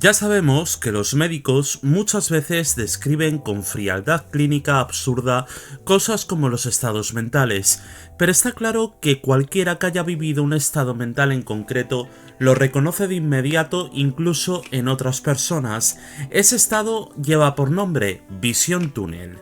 Ya sabemos que los médicos muchas veces describen con frialdad clínica absurda cosas como los estados mentales, pero está claro que cualquiera que haya vivido un estado mental en concreto lo reconoce de inmediato incluso en otras personas. Ese estado lleva por nombre visión túnel.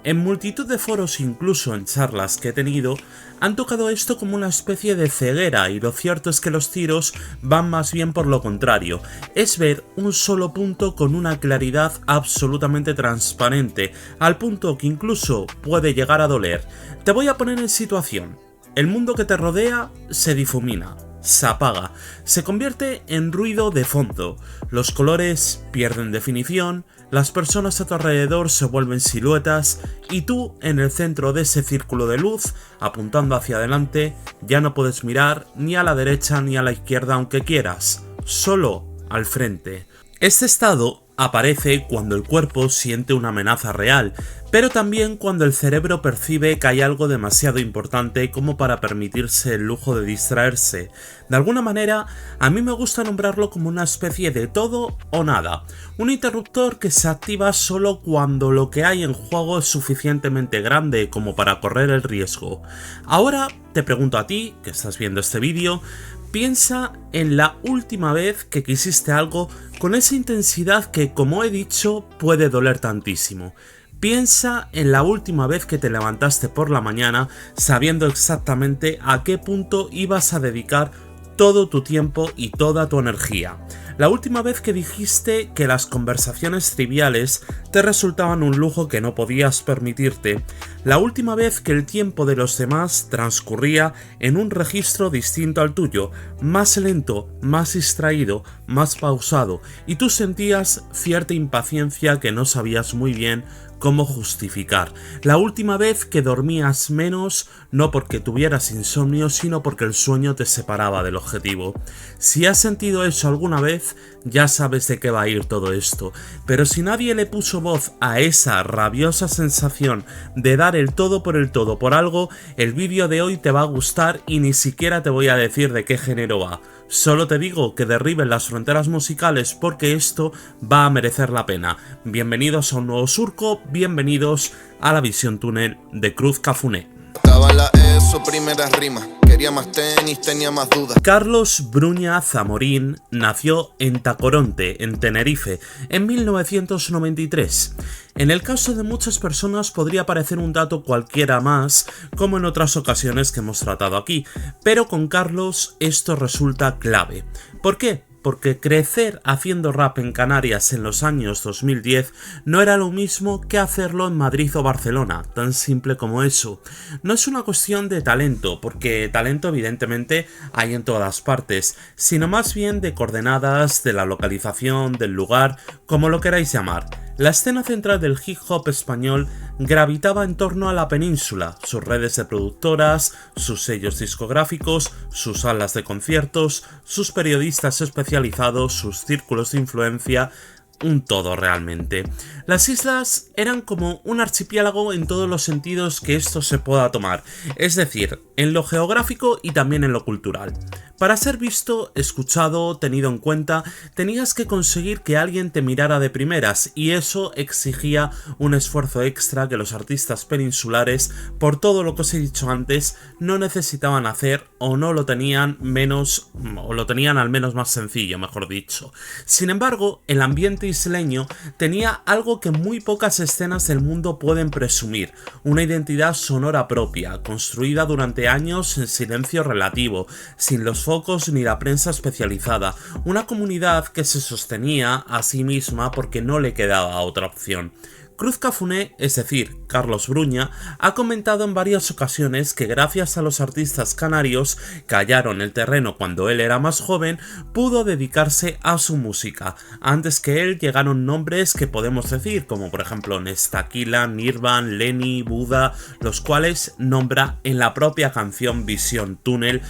En multitud de foros, incluso en charlas que he tenido, han tocado esto como una especie de ceguera, y lo cierto es que los tiros van más bien por lo contrario, es ver un solo punto con una claridad absolutamente transparente, al punto que incluso puede llegar a doler. Te voy a poner en situación. El mundo que te rodea se difumina, se apaga, se convierte en ruido de fondo, los colores pierden definición, las personas a tu alrededor se vuelven siluetas y tú, en el centro de ese círculo de luz, apuntando hacia adelante, ya no puedes mirar ni a la derecha ni a la izquierda aunque quieras, solo al frente. Este estado aparece cuando el cuerpo siente una amenaza real, pero también cuando el cerebro percibe que hay algo demasiado importante como para permitirse el lujo de distraerse. De alguna manera, a mí me gusta nombrarlo como una especie de todo o nada, un interruptor que se activa solo cuando lo que hay en juego es suficientemente grande como para correr el riesgo. Ahora te pregunto a ti, que estás viendo este vídeo, piensa en la última vez que quisiste algo con esa intensidad que, como he dicho, puede doler tantísimo. Piensa en la última vez que te levantaste por la mañana sabiendo exactamente a qué punto ibas a dedicar todo tu tiempo y toda tu energía. La última vez que dijiste que las conversaciones triviales te resultaban un lujo que no podías permitirte. La última vez que el tiempo de los demás transcurría en un registro distinto al tuyo, más lento, más distraído, más pausado, y tú sentías cierta impaciencia que no sabías muy bien cómo justificar. La última vez que dormías menos, no porque tuvieras insomnio, sino porque el sueño te separaba del objetivo. Si has sentido eso alguna vez, ya sabes de qué va a ir todo esto, pero si nadie le puso voz a esa rabiosa sensación de dar el todo por algo, el vídeo de hoy te va a gustar y ni siquiera te voy a decir de qué género va. Solo te digo que derriben las fronteras musicales porque esto va a merecer la pena. Bienvenidos a un nuevo surco, bienvenidos a la visión túnel de Cruz Cafuné. Primeras rimas, quería más tenis, tenía más dudas. Carlos Bruña Zamorín nació en Tacoronte, en Tenerife, en 1993. En el caso de muchas personas podría parecer un dato cualquiera más, como en otras ocasiones que hemos tratado aquí, pero con Carlos esto resulta clave. ¿Por qué? Porque crecer haciendo rap en Canarias en los años 2010 no era lo mismo que hacerlo en Madrid o Barcelona, tan simple como eso. No es una cuestión de talento, porque talento evidentemente hay en todas partes, sino más bien de coordenadas, de la localización, del lugar, como lo queráis llamar. La escena central del hip hop español gravitaba en torno a la península, sus redes de productoras, sus sellos discográficos, sus salas de conciertos, sus periodistas especializados, sus círculos de influencia, un todo realmente. Las islas eran como un archipiélago en todos los sentidos que esto se pueda tomar, es decir, en lo geográfico y también en lo cultural. Para ser visto, escuchado, tenido en cuenta, tenías que conseguir que alguien te mirara de primeras, y eso exigía un esfuerzo extra que los artistas peninsulares, por todo lo que os he dicho antes, no necesitaban hacer o no lo tenían lo tenían al menos más sencillo, mejor dicho. Sin embargo, el ambiente isleño tenía algo que muy pocas escenas del mundo pueden presumir, una identidad sonora propia, construida durante años en silencio relativo, sin los focos ni la prensa especializada, una comunidad que se sostenía a sí misma porque no le quedaba otra opción. Cruz Cafuné, es decir, Carlos Bruña, ha comentado en varias ocasiones que gracias a los artistas canarios que hallaron el terreno cuando él era más joven, pudo dedicarse a su música. Antes que él llegaron nombres que podemos decir, como por ejemplo Nestaquila, Nirvan, Lenny, Buda, los cuales nombra en la propia canción Visión Túnel,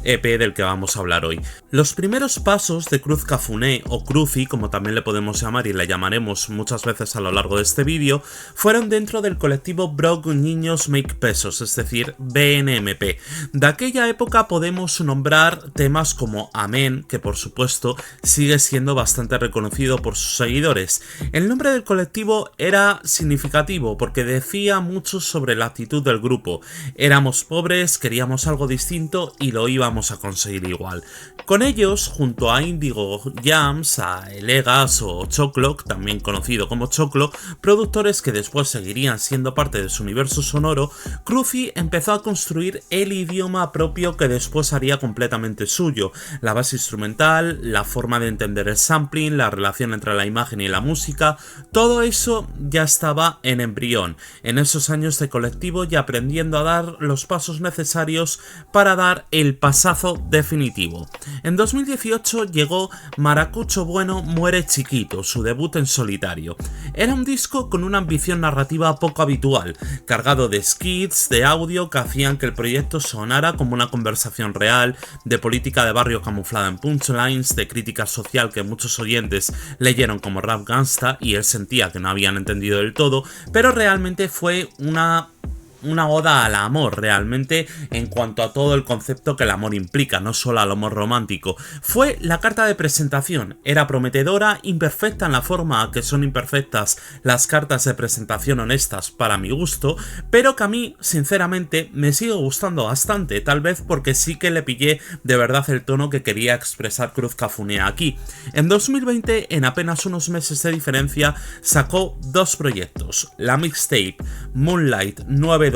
EP del que vamos a hablar hoy. Los primeros pasos de Cruz Cafuné, o Cruci, como también le podemos llamar y le llamaremos muchas veces a lo largo de este vídeo, fueron dentro del colectivo Brock Niños Make Pesos, es decir, BNMP. De aquella época podemos nombrar temas como Amén, que por supuesto sigue siendo bastante reconocido por sus seguidores. El nombre del colectivo era significativo porque decía mucho sobre la actitud del grupo. Éramos pobres, queríamos algo distinto y lo íbamos a conseguir igual. Con ellos, junto a Indigo Jams, a Elegas o Choclo, también conocido como Choclo, productores que después seguirían siendo parte de su universo sonoro, Cruci empezó a construir el idioma propio que después haría completamente suyo. La base instrumental, la forma de entender el sampling, la relación entre la imagen y la música, todo eso ya estaba en embrión, en esos años de colectivo y aprendiendo a dar los pasos necesarios para dar el pasazo definitivo. En 2018 llegó Maracucho Bueno Muere Chiquito, su debut en solitario. Era un disco con una ambición narrativa poco habitual, cargado de skits, de audio que hacían que el proyecto sonara como una conversación real, de política de barrio camuflada en punchlines, de crítica social que muchos oyentes leyeron como rap gangsta y él sentía que no habían entendido del todo, pero realmente fue una oda al amor, realmente, en cuanto a todo el concepto que el amor implica, no solo al amor romántico. Fue la carta de presentación, era prometedora, imperfecta en la forma que son imperfectas las cartas de presentación honestas para mi gusto, pero que a mí, sinceramente, me sigue gustando bastante, tal vez porque sí que le pillé de verdad el tono que quería expresar Cruz Cafuné aquí. En 2020, en apenas unos meses de diferencia, sacó dos proyectos, la mixtape Moonlight 922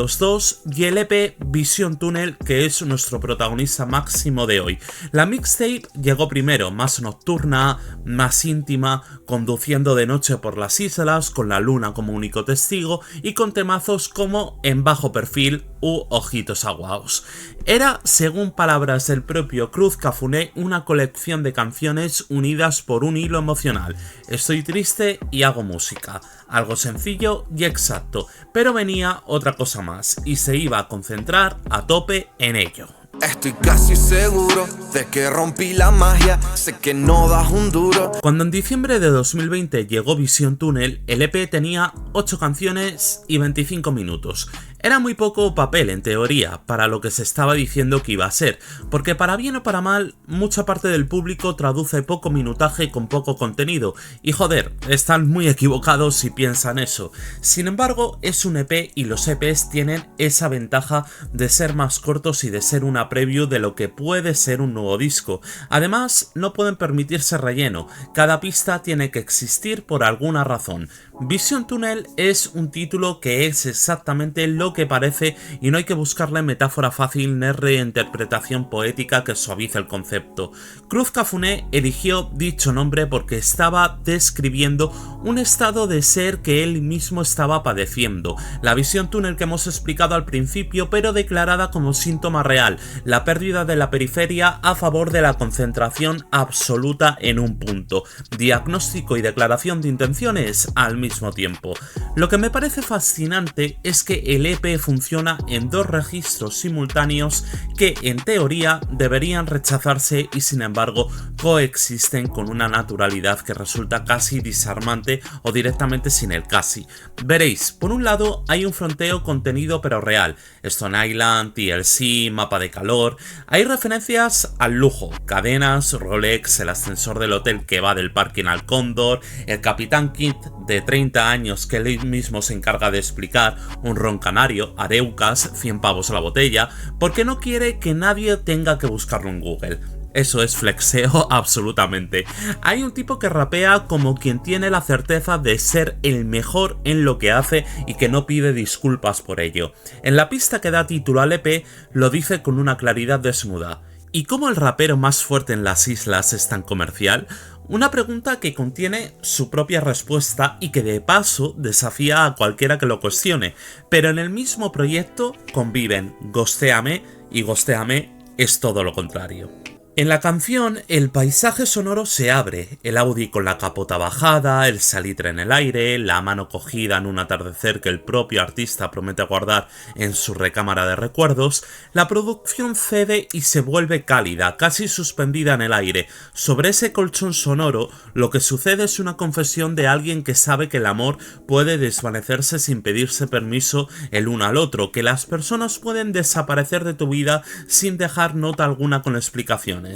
y el EP Vision Tunnel, que es nuestro protagonista máximo de hoy. La mixtape llegó primero, más nocturna, más íntima, conduciendo de noche por las islas, con la luna como único testigo y con temazos como En Bajo Perfil u Ojitos Aguaos. Era, según palabras del propio Cruz Cafuné, una colección de canciones unidas por un hilo emocional. Estoy triste y hago música. Algo sencillo y exacto, pero venía otra cosa más y se iba a concentrar a tope en ello. Estoy casi seguro de que rompí la magia, sé que no das un duro. Cuando en diciembre de 2020 llegó Vision Tunnel, el EP tenía 8 canciones y 25 minutos. Era muy poco papel, en teoría, para lo que se estaba diciendo que iba a ser, porque para bien o para mal, mucha parte del público traduce poco minutaje con poco contenido, y joder, están muy equivocados si piensan eso. Sin embargo, es un EP y los EPs tienen esa ventaja de ser más cortos y de ser una preview de lo que puede ser un nuevo disco. Además, no pueden permitirse relleno, cada pista tiene que existir por alguna razón. Vision Tunnel es un título que es exactamente lo que parece y no hay que buscarle metáfora fácil ni reinterpretación poética que suavice el concepto. Cruz Cafuné eligió dicho nombre porque estaba describiendo un estado de ser que él mismo estaba padeciendo, la Vision Tunnel que hemos explicado al principio pero declarada como síntoma real, la pérdida de la periferia a favor de la concentración absoluta en un punto, diagnóstico y declaración de intenciones al mismo tiempo. Lo que me parece fascinante es que el EP funciona en dos registros simultáneos que en teoría deberían rechazarse y sin embargo coexisten con una naturalidad que resulta casi disarmante o directamente sin el casi. Veréis, por un lado hay un fronteo contenido pero real, Stone Island, TLC, mapa de calor, hay referencias al lujo, cadenas, Rolex, el ascensor del hotel que va del parking al Cóndor, el Capitán Kid de 30 años que él mismo se encarga de explicar, un ron canario, Areucas, 100 pavos a la botella, porque no quiere que nadie tenga que buscarlo en Google. Eso es flexeo absolutamente. Hay un tipo que rapea como quien tiene la certeza de ser el mejor en lo que hace y que no pide disculpas por ello. En la pista que da título al EP lo dice con una claridad desnuda. ¿Y cómo el rapero más fuerte en las islas es tan comercial? Una pregunta que contiene su propia respuesta y que de paso desafía a cualquiera que lo cuestione, pero en el mismo proyecto conviven Ghostéame y Ghostéame es todo lo contrario. En la canción, el paisaje sonoro se abre, el Audi con la capota bajada, el salitre en el aire, la mano cogida en un atardecer que el propio artista promete guardar en su recámara de recuerdos, la producción cede y se vuelve cálida, casi suspendida en el aire. Sobre ese colchón sonoro, lo que sucede es una confesión de alguien que sabe que el amor puede desvanecerse sin pedirse permiso el uno al otro, que las personas pueden desaparecer de tu vida sin dejar nota alguna con explicaciones.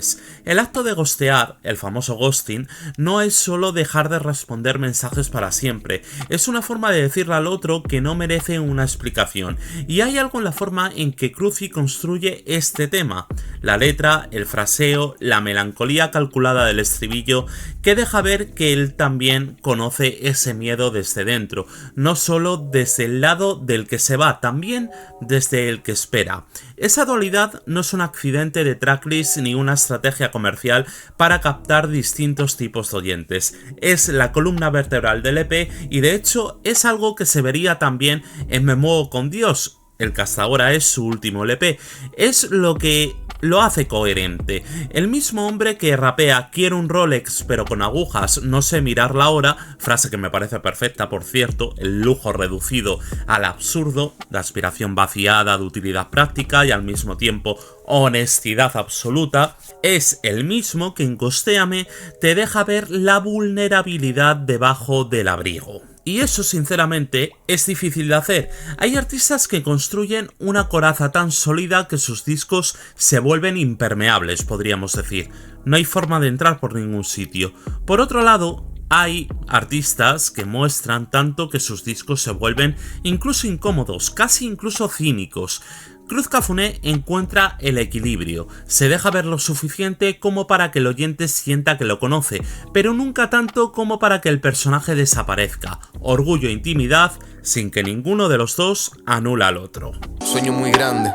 El acto de ghostear, el famoso ghosting, no es solo dejar de responder mensajes para siempre, es una forma de decirle al otro que no merece una explicación, y hay algo en la forma en que Cruci construye este tema, la letra, el fraseo, la melancolía calculada del estribillo, que deja ver que él también conoce ese miedo desde dentro, no solo desde el lado del que se va, también desde el que espera. Esa dualidad no es un accidente de tracklist ni una estrategia comercial para captar distintos tipos de oyentes. Es la columna vertebral del EP y de hecho es algo que se vería también en Me Muevo con Dios, el que hasta ahora es su último LP. Es lo que lo hace coherente. El mismo hombre que rapea "quiero un Rolex pero con agujas, no sé mirar la hora", frase que me parece perfecta por cierto, el lujo reducido al absurdo, la aspiración vaciada de utilidad práctica y al mismo tiempo honestidad absoluta, es el mismo que en Ghostéame te deja ver la vulnerabilidad debajo del abrigo. Y eso sinceramente es difícil de hacer. Hay artistas que construyen una coraza tan sólida que sus discos se vuelven impermeables, podríamos decir. No hay forma de entrar por ningún sitio. Por otro lado, hay artistas que muestran tanto que sus discos se vuelven incluso incómodos, casi incluso cínicos. Cruz Cafuné encuentra el equilibrio, se deja ver lo suficiente como para que el oyente sienta que lo conoce, pero nunca tanto como para que el personaje desaparezca. Orgullo e intimidad, sin que ninguno de los dos anula al otro. Sueño muy grande,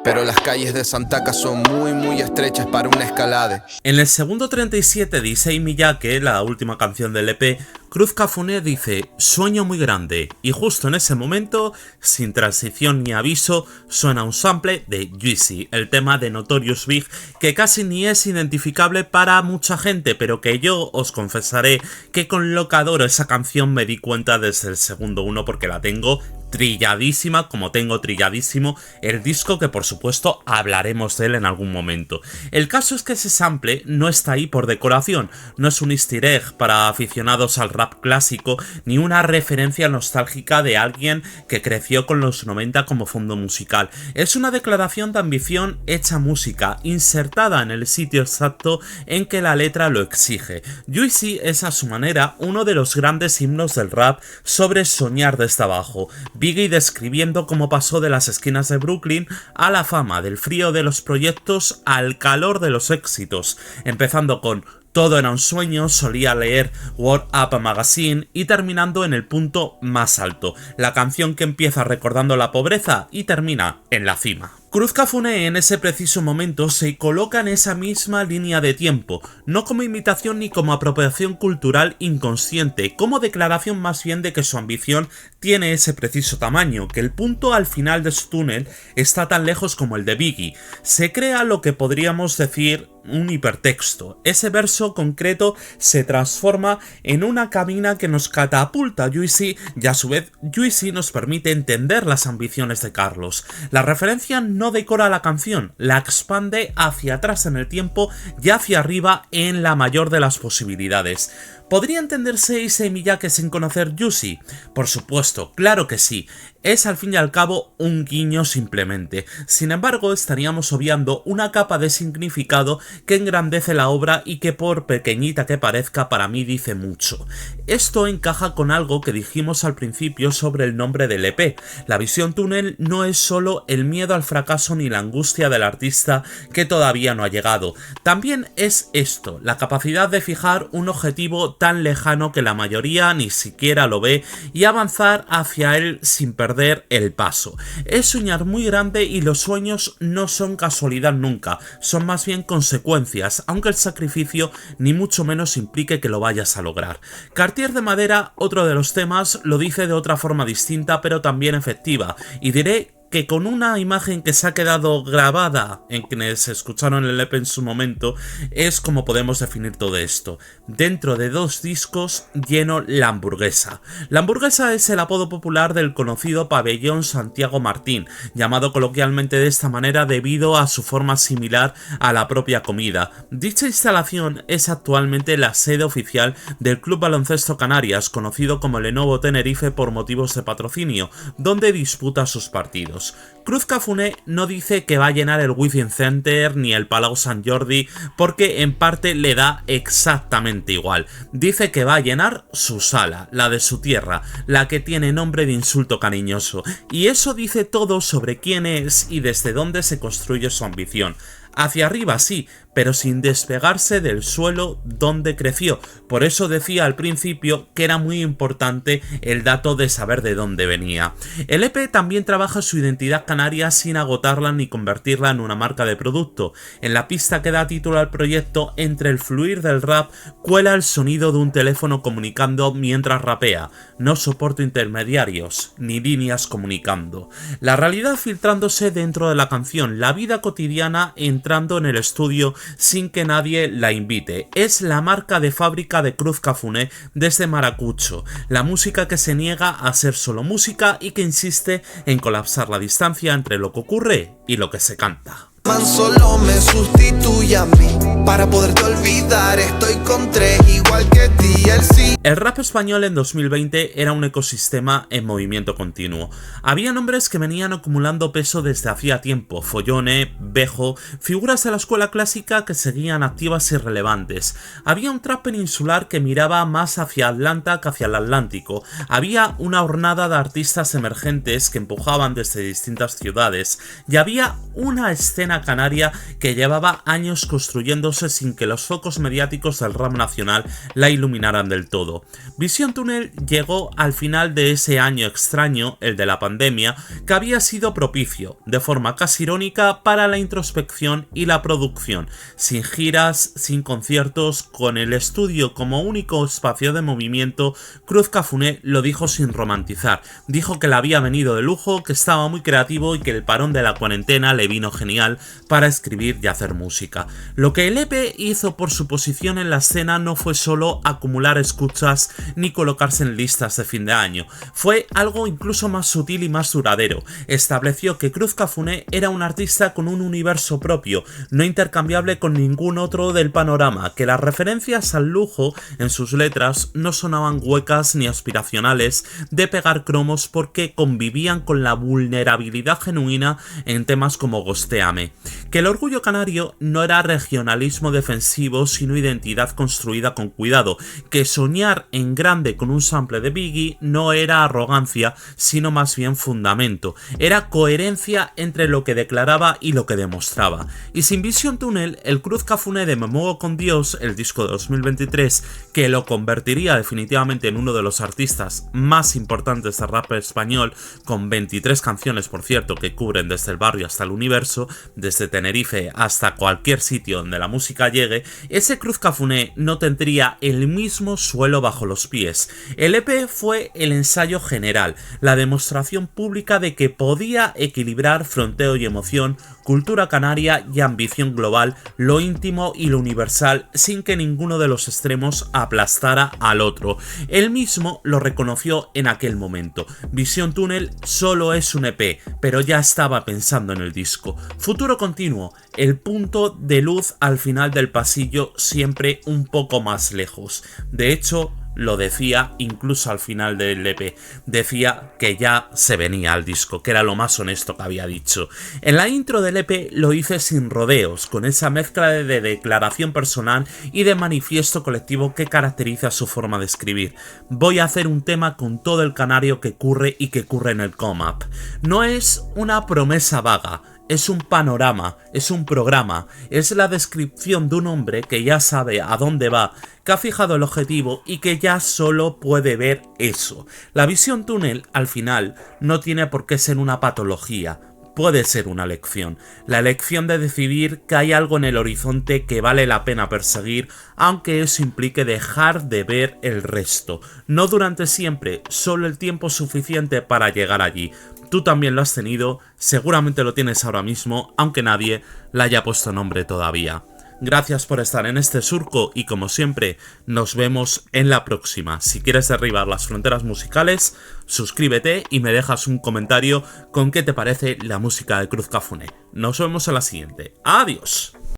pero las calles de Santaca son muy estrechas para una escalade. En el segundo 37 de Issei Miyake, la última canción del EP, Cruz Cafuné dice "sueño muy grande", y justo en ese momento, sin transición ni aviso, suena un sample de Juicy, el tema de Notorious Big, que casi ni es identificable para mucha gente, pero que yo os confesaré que con lo que adoro esa canción me di cuenta desde el segundo uno porque la tengo trilladísima, como tengo trilladísimo el disco, que por supuesto hablaremos de él en algún momento. El caso es que ese sample no está ahí por decoración, no es un easter egg para aficionados al rap clásico, ni una referencia nostálgica de alguien que creció con los 90 como fondo musical. Es una declaración de ambición hecha música, insertada en el sitio exacto en que la letra lo exige. Juicy es a su manera uno de los grandes himnos del rap sobre soñar desde abajo. Biggie describiendo cómo pasó de las esquinas de Brooklyn a la fama, del frío de los proyectos al calor de los éxitos, empezando con "todo era un sueño", solía leer Word Up Magazine y terminando en el punto más alto, la canción que empieza recordando la pobreza y termina en la cima. Cruz Cafuné en ese preciso momento se coloca en esa misma línea de tiempo, no como imitación ni como apropiación cultural inconsciente, como declaración más bien de que su ambición tiene ese preciso tamaño, que el punto al final de su túnel está tan lejos como el de Biggie. Se crea lo que podríamos decir un hipertexto. Ese verso concreto se transforma en una cabina que nos catapulta a Juicy y a su vez Juicy nos permite entender las ambiciones de Carlos. La referencia no decora la canción, la expande hacia atrás en el tiempo y hacia arriba en la mayor de las posibilidades. ¿Podría entenderse Issei Miyake sin conocer Juicy? Por supuesto, claro que sí. Es al fin y al cabo un guiño simplemente. Sin embargo, estaríamos obviando una capa de significado que engrandece la obra y que, por pequeñita que parezca, para mí dice mucho. Esto encaja con algo que dijimos al principio sobre el nombre del EP. La visión túnel no es solo el miedo al fracaso ni la angustia del artista que todavía no ha llegado. También es esto, la capacidad de fijar un objetivo tan lejano que la mayoría ni siquiera lo ve y avanzar hacia él sin perder el paso. Es soñar muy grande y los sueños no son casualidad nunca, son más bien consecuencias, aunque el sacrificio ni mucho menos implique que lo vayas a lograr. Cartier de Madera, otro de los temas, lo dice de otra forma distinta pero también efectiva, y diré que con una imagen que se ha quedado grabada en quienes escucharon el EP en su momento, es como podemos definir todo esto. Dentro de 2 discos lleno la hamburguesa. La hamburguesa es el apodo popular del conocido pabellón Santiago Martín, llamado coloquialmente de esta manera debido a su forma similar a la propia comida. Dicha instalación es actualmente la sede oficial del Club Baloncesto Canarias, conocido como Lenovo Tenerife por motivos de patrocinio, donde disputa sus partidos. Cruz Cafuné no dice que va a llenar el Within Center ni el Palau Sant Jordi, porque en parte le da exactamente igual. Dice que va a llenar su sala, la de su tierra, la que tiene nombre de insulto cariñoso, y eso dice todo sobre quién es y desde dónde se construye su ambición. Hacia arriba sí, pero sin despegarse del suelo donde creció. Por eso decía al principio que era muy importante el dato de saber de dónde venía. El EP también trabaja su identidad canaria sin agotarla ni convertirla en una marca de producto. En la pista que da título al proyecto, entre el fluir del rap, cuela el sonido de un teléfono comunicando mientras rapea. No soporto intermediarios, ni líneas comunicando. La realidad filtrándose dentro de la canción, la vida cotidiana entrando en el estudio sin que nadie la invite. Es la marca de fábrica de Cruz Cafuné desde Maracucho, la música que se niega a ser solo música y que insiste en colapsar la distancia entre lo que ocurre y lo que se canta. Solo me sustituye a mí para poderte olvidar. Estoy con 3 igual que TLC. El rap español en 2020 era un ecosistema en movimiento continuo. Había nombres que venían acumulando peso desde hacía tiempo: Follone, Bejo, figuras de la escuela clásica que seguían activas y relevantes. Había un trap peninsular que miraba más hacia Atlanta que hacia el Atlántico. Había una hornada de artistas emergentes que empujaban desde distintas ciudades. Y había una escena canaria que llevaba años construyéndose sin que los focos mediáticos del rap nacional la iluminaran del todo. Visión Túnel llegó al final de ese año extraño, el de la pandemia, que había sido propicio, de forma casi irónica, para la introspección y la producción, sin giras, sin conciertos, con el estudio como único espacio de movimiento. Cruz Cafuné lo dijo sin romantizar, dijo que le había venido de lujo, que estaba muy creativo y que el parón de la cuarentena le vino genial para escribir y hacer música. Lo que el EP hizo por su posición en la escena no fue solo acumular escuchas ni colocarse en listas de fin de año, fue algo incluso más sutil y más duradero. Estableció que Cruz Cafuné era un artista con un universo propio, no intercambiable con ningún otro del panorama, que las referencias al lujo en sus letras no sonaban huecas ni aspiracionales de pegar cromos, porque convivían con la vulnerabilidad genuina en temas como Ghosteame. Que el orgullo canario no era regionalismo defensivo, sino identidad construida con cuidado, que soñar en grande con un sample de Biggie no era arrogancia, sino más bien fundamento, era coherencia entre lo que declaraba y lo que demostraba. Y sin Visión Túnel, el Cruz Cafuné de Me Muevo con Dios, el disco de 2023, que lo convertiría definitivamente en uno de los artistas más importantes de rap español, con 23 canciones, por cierto, que cubren desde el barrio hasta el universo, desde Tenerife hasta cualquier sitio donde la música llegue, ese Cruz Cafuné no tendría el mismo suelo bajo los pies. El EP fue el ensayo general, la demostración pública de que podía equilibrar fronteo y emoción, cultura canaria y ambición global, lo íntimo y lo universal, sin que ninguno de los extremos aplastara al otro. Él mismo lo reconoció en aquel momento. Visión Túnel solo es un EP, pero ya estaba pensando en el disco. Futuro continuo, el punto de luz al final del pasillo, siempre un poco más lejos. De hecho, lo decía incluso al final del EP, decía que ya se venía al disco, que era lo más honesto que había dicho. En la intro del EP lo hice sin rodeos, con esa mezcla de declaración personal y de manifiesto colectivo que caracteriza su forma de escribir. Voy a hacer un tema con todo el canario que curre y que curre en el come-up. No es una promesa vaga, es un panorama, es un programa, es la descripción de un hombre que ya sabe a dónde va, que ha fijado el objetivo y que ya solo puede ver eso. La visión túnel, al final, no tiene por qué ser una patología. puede ser una lección. La elección de decidir que hay algo en el horizonte que vale la pena perseguir, aunque eso implique dejar de ver el resto. No durante siempre, solo el tiempo suficiente para llegar allí. Tú también lo has tenido, seguramente lo tienes ahora mismo, aunque nadie le haya puesto nombre todavía. Gracias por estar en este surco y como siempre, nos vemos en la próxima. Si quieres derribar las fronteras musicales, suscríbete y me dejas un comentario con qué te parece la música de Cruz Cafune. Nos vemos en la siguiente. ¡Adiós!